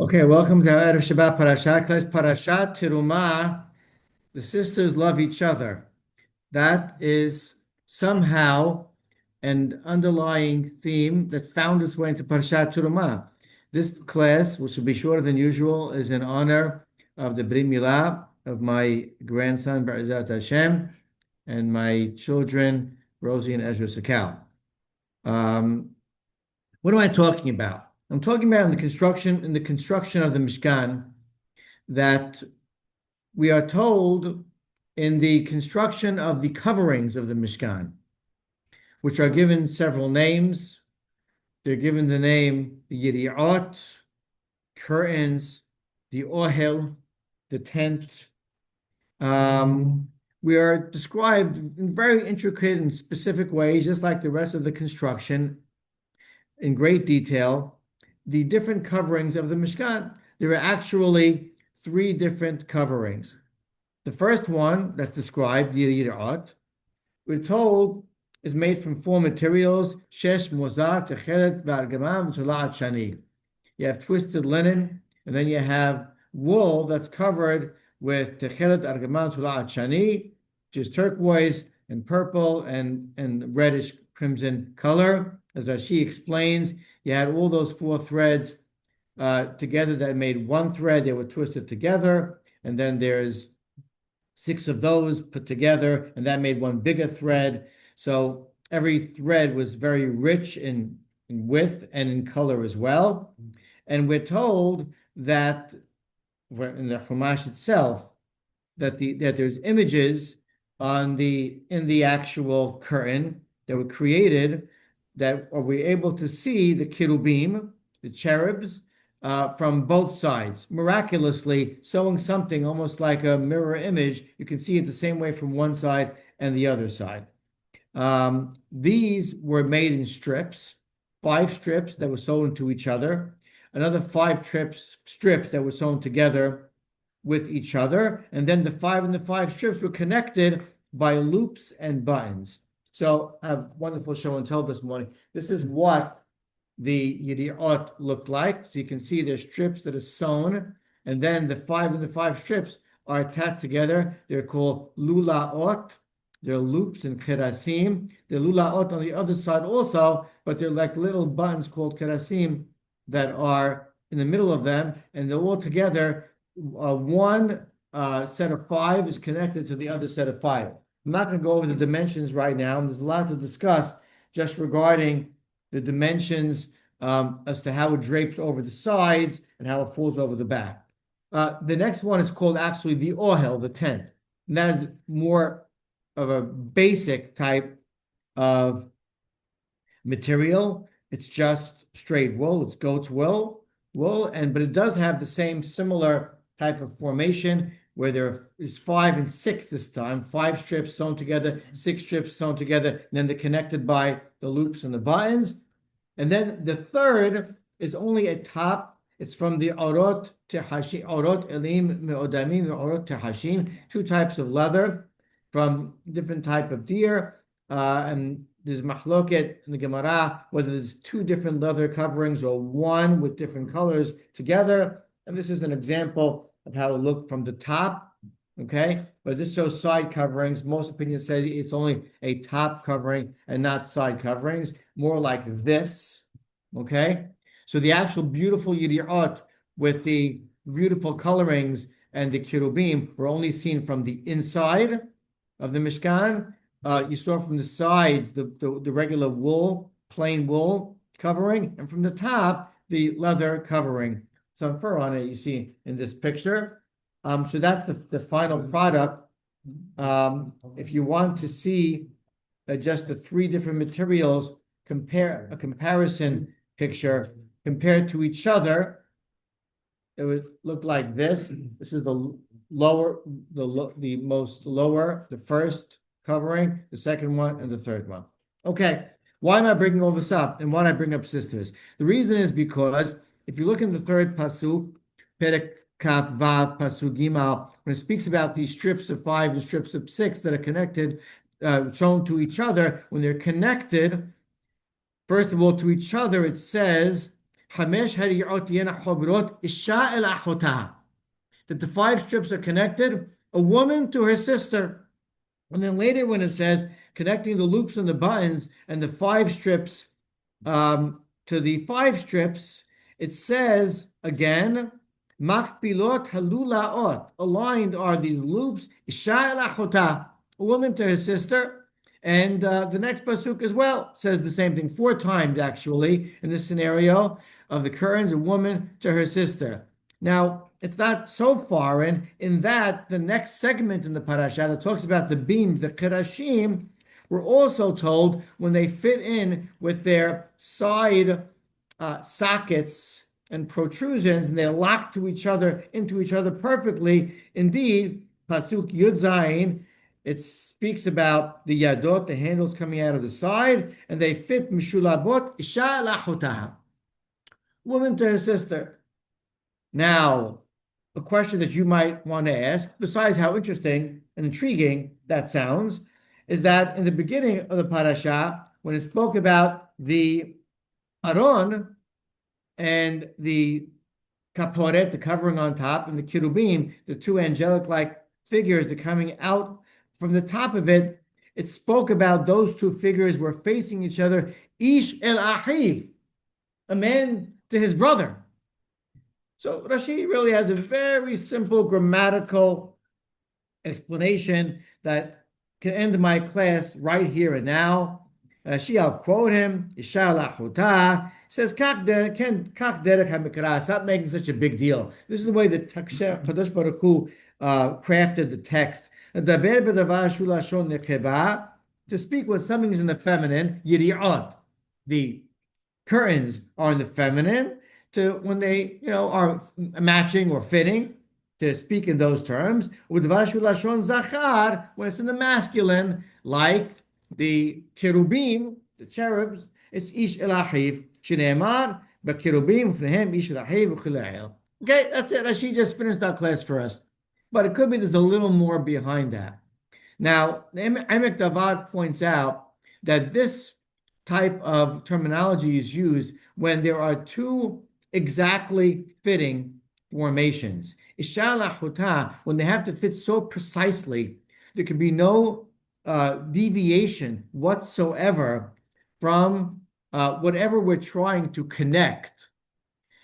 Okay, welcome to our Erev Shabbat Parashat class. Parashat Terumah. The sisters love each other. That is somehow an underlying theme that found its way into Parashat Terumah. This class, which will be shorter than usual, is in honor of the Brit Milah of my grandson Be'ezrat Hashem and my children Rosie and Ezra Sakal. Um, what am I talking about? I'm talking about in the construction of the Mishkan, that we are told in the construction of the coverings of the Mishkan, which are given several names. They're given the name the Yiri'ot, curtains, the Ohel, the tent. We are described in very intricate and specific ways, just like the rest of the construction, in great detail, the different coverings of the Mishkan. There are actually three different coverings. The first one that's described, the Yir'ot, we're told is made from four materials: shesh, mozar, techelet, v'argamam, v'tola'at shani. You have twisted linen, and then you have wool that's covered with techelet, argamam, tola'at shani, which is turquoise and purple and reddish crimson color. As Rashi explains, you had all those four threads together that made one thread. They were twisted together, and then there's six of those put together, and that made one bigger thread. So every thread was very rich in width and in color as well. And we're told that in the Chumash itself that there's images in the actual curtain that were created, that are we able to see the cherubim, the cherubs, from both sides. Miraculously, sewing something almost like a mirror image, you can see it the same way from one side and the other side. These were made in strips, 5 strips that were sewn into each other, another 5 strips that were sewn together with each other, and then the 5 strips were connected by loops and buttons. So I have a wonderful show and tell this morning. This is what the Yiri'ot looked like. So you can see there's strips that are sewn, and then the 5 strips are attached together. They're called lulaot. They're loops and kerasim. The lulaot on the other side also, but they're like little buttons called kerasim that are in the middle of them, and they're all together. One set of 5 is connected to the other set of 5. I'm not going to go over the dimensions right now. There's a lot to discuss just regarding the dimensions as to how it drapes over the sides and how it falls over the back. The next one is called actually the ohel, the tent. And that is more of a basic type of material. It's just straight wool. It's goat's wool, but it does have the same similar type of formation, where there is 5 and 6 this time, 5 strips sewn together, 6 strips sewn together, and then they're connected by the loops and the buttons. And then the third is only a top. It's from the orot tehashin, orot elim me'odamim, orot tehashin, 2 types of leather from different type of deer. And there's mahloket in the Gemara whether there's 2 different leather coverings or one with different colors together. And this is an example of how it looked from the top, okay? But this shows side coverings. Most opinions say it's only a top covering and not side coverings, more like this, okay? So the actual beautiful Yiri'ot with the beautiful colorings and the cherubim were only seen from the inside of the Mishkan. You saw from the sides the regular wool, plain wool covering, and from the top, the leather covering. Some fur on it, you see in this picture. So that's the final product. If you want to see just the 3 different materials, a comparison picture compared to each other, it would look like this. This is the most lower, the first covering, the second one, and the third one. Okay, why am I bringing all this up, and why do I bring up sisters? The reason is because if you look in the third pasuk, Perek Kaf Vav pasuk Gimal, when it speaks about these strips of 5 and strips of 6 that are connected, sewn to each other, when they're connected, first of all, to each other, it says That the five strips are connected, a woman to her sister. And then later when it says connecting the loops and the buttons and the five strips to the five strips, it says again, makpilot halulaot. Aligned are these loops. Isha el achota, a woman to her sister. And the next pasuk as well says the same thing 4 times actually in this scenario of the curtains, a woman to her sister. Now, it's not so foreign in that the next segment in the parasha that talks about the beams, the kerashim, we're also told when they fit in with their side sockets and protrusions and they're locked to each other, into each other perfectly. Indeed, pasuk Yud Zayin, it speaks about the yadot, the handles coming out of the side, and they fit mishulabot isha lachotaha, woman to her sister. Now, a question that you might want to ask, besides how interesting and intriguing that sounds, is that in the beginning of the parasha, when it spoke about the aron and the kaporet, the covering on top, and the kirubim, the two angelic-like figures that are coming out from the top of it, it spoke about those two figures were facing each other, ish el achiv, a man to his brother. So Rashi really has a very simple grammatical explanation that can end my class right here and now. Rashi, I'll quote him, Isha lachuta, says, stop making such a big deal. This is the way that Kadosh Baruch Hu crafted the text. To speak when something is in the feminine, yiri'ot, the curtains are in the feminine, to when they are matching or fitting, to speak in those terms. When it's in the masculine, like the cherubim, the cherubs, it's ish elahiv shinemar, but cherubim fnehem ish elahiv uchilael. Okay, that's it. She just finished that class for us, but it could be there's a little more behind that. Now, Emek Davad points out that this type of terminology is used when there are two exactly fitting formations. Isha lachuta, when they have to fit so precisely, there could be no deviation whatsoever from whatever we're trying to connect.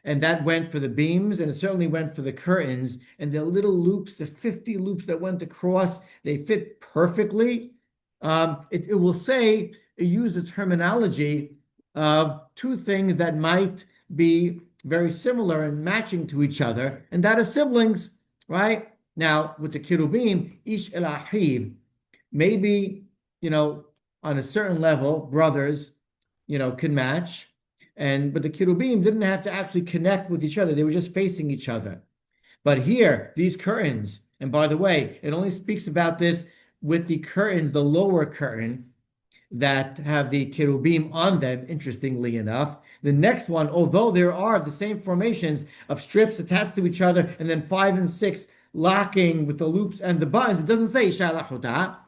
And that went for the beams, and it certainly went for the curtains. And the little loops, the 50 loops that went across, they fit perfectly. It will say, use the terminology of two things that might be very similar and matching to each other, and that is siblings, right? Now, with the kirubim, ish el achiv, maybe, on a certain level, brothers, can match, but the kirubim didn't have to actually connect with each other. They were just facing each other. But here, these curtains, and by the way, it only speaks about this with the curtains, the lower curtain, that have the cherubim on them, interestingly enough. The next one, although there are the same formations of strips attached to each other, and then 5 and 6 locking with the loops and the buttons, it doesn't say Isha lachuta.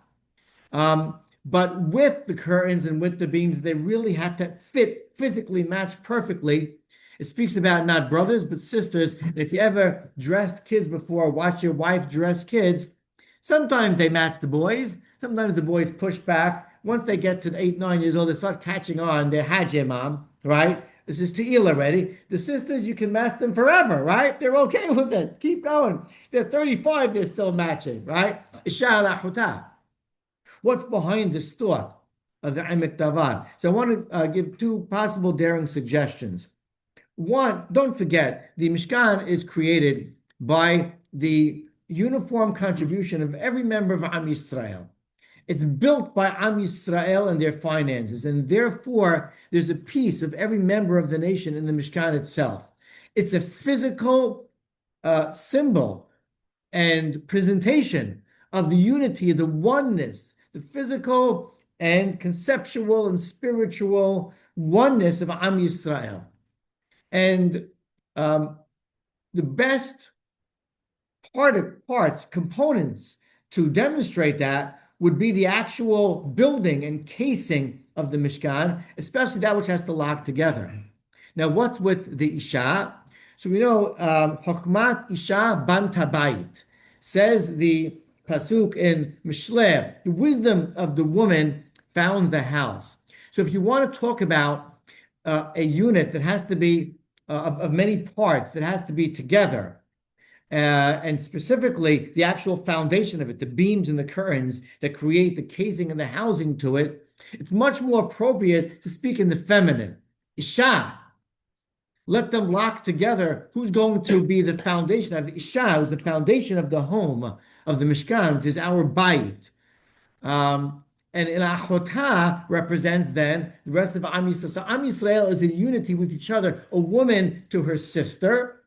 But with the curtains and with the beams, they really had to fit, physically match perfectly. It speaks about not brothers, but sisters. And if you ever dressed kids before, watch your wife dress kids, sometimes they match the boys. Sometimes the boys push back. Once they get to 8, 9 years old, they start catching on. They're Hajj Mom, right? This is Te'il already. The sisters, you can match them forever, right? They're okay with it. Keep going. They're 35, they're still matching, right? Isha lachuta. What's behind this thought of the Emek Davad? So I want to give 2 possible daring suggestions. One, don't forget, the Mishkan is created by the uniform contribution of every member of Am Yisrael. It's built by Am Yisrael and their finances, and therefore there's a piece of every member of the nation in the Mishkan itself. It's a physical symbol and presentation of the unity, the oneness, the physical and conceptual and spiritual oneness of Am Yisrael. And the best components to demonstrate that would be the actual building and casing of the Mishkan, especially that which has to lock together. Now, what's with the Isha? So we know Chokmat Isha Banta Bayit, says the pasuk in Mishleh, the wisdom of the woman founds the house. So if you want to talk about a unit that has to be of many parts, that has to be together, and specifically the actual foundation of it, the beams and the curtains that create the casing and the housing to it, it's much more appropriate to speak in the feminine. Isha. Let them lock together who's going to be the foundation of the Isha, who's the foundation of the home of the Mishkan, which is our Bayit. And Achotah represents then the rest of Am Yisrael. So Am Yisrael is in unity with each other, a woman to her sister,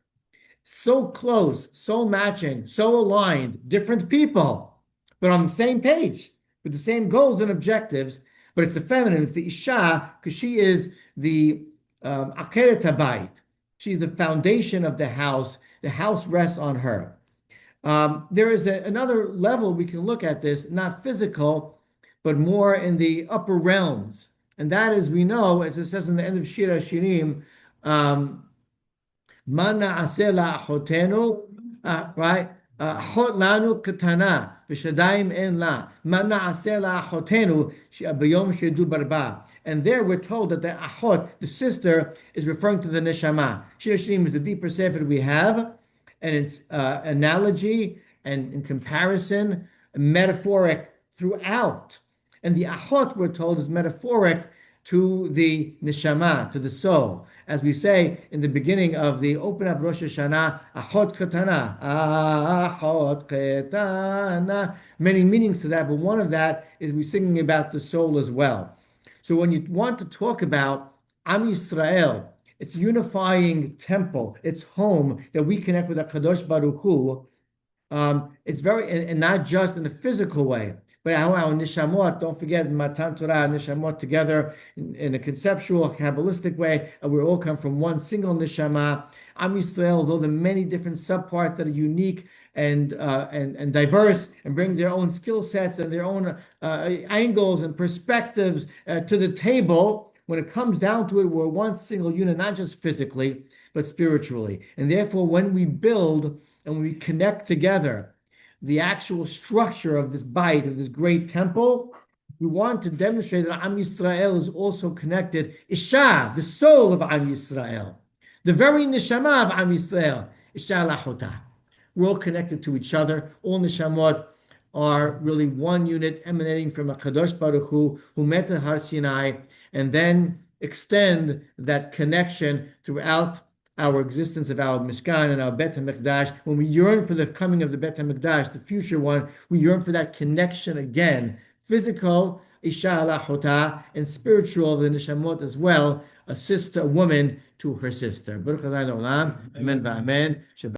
so close, so matching, so aligned, different people, but on the same page, with the same goals and objectives. But it's the feminine, it's the Isha, because she is the Akeret Habayit. She's the foundation of the house. The house rests on her. There is another level we can look at this, not physical, but more in the upper realms. And that is, we know, as it says in the end of Shir HaShirim, Mana asela achotenu, right? Achot lanu katana, v'shadayim en la. Mana asela achotenu, b'yom shedu barba. And there we're told that the achot, the sister, is referring to the neshama. Shir HaShirim is the deeper sefer we have, and it's analogy and in comparison, metaphoric throughout. And the achot, we're told, is metaphoric to the neshama, to the soul. As we say in the beginning of the open up Rosh Hashanah, achot katana, achot katana. Many meanings to that, but one of that is we're singing about the soul as well. So when you want to talk about Am Yisrael, its unifying temple, its home that we connect with HaKadosh Baruch Hu, it's very, and not just in a physical way, but our nishamot, don't forget, Matan Torah, nishamot together in a conceptual, Kabbalistic way, we all come from one single nishama. Am Yisrael, although the many different subparts that are unique and diverse and bring their own skill sets and their own angles and perspectives to the table, when it comes down to it, we're one single unit, not just physically, but spiritually. And therefore, when we build and when we connect together the actual structure of this bayit, of this great temple, we want to demonstrate that Am Yisrael is also connected. Isha, the soul of Am Yisrael, the very neshama of Am Yisrael, Isha lachotah. We're all connected to each other. All neshamot are really one unit emanating from HaKadosh Baruch Hu, who met at Har Sinai, and then extend that connection throughout our existence of our Mishkan and our Bet HaMikdash. When we yearn for the coming of the Bet HaMikdash, the future one, we yearn for that connection again. Physical, Isha lachotah, and spiritual, the Neshamot as well, a sister, a woman to her sister. Baruch Adonai Olam. Amen v'amen.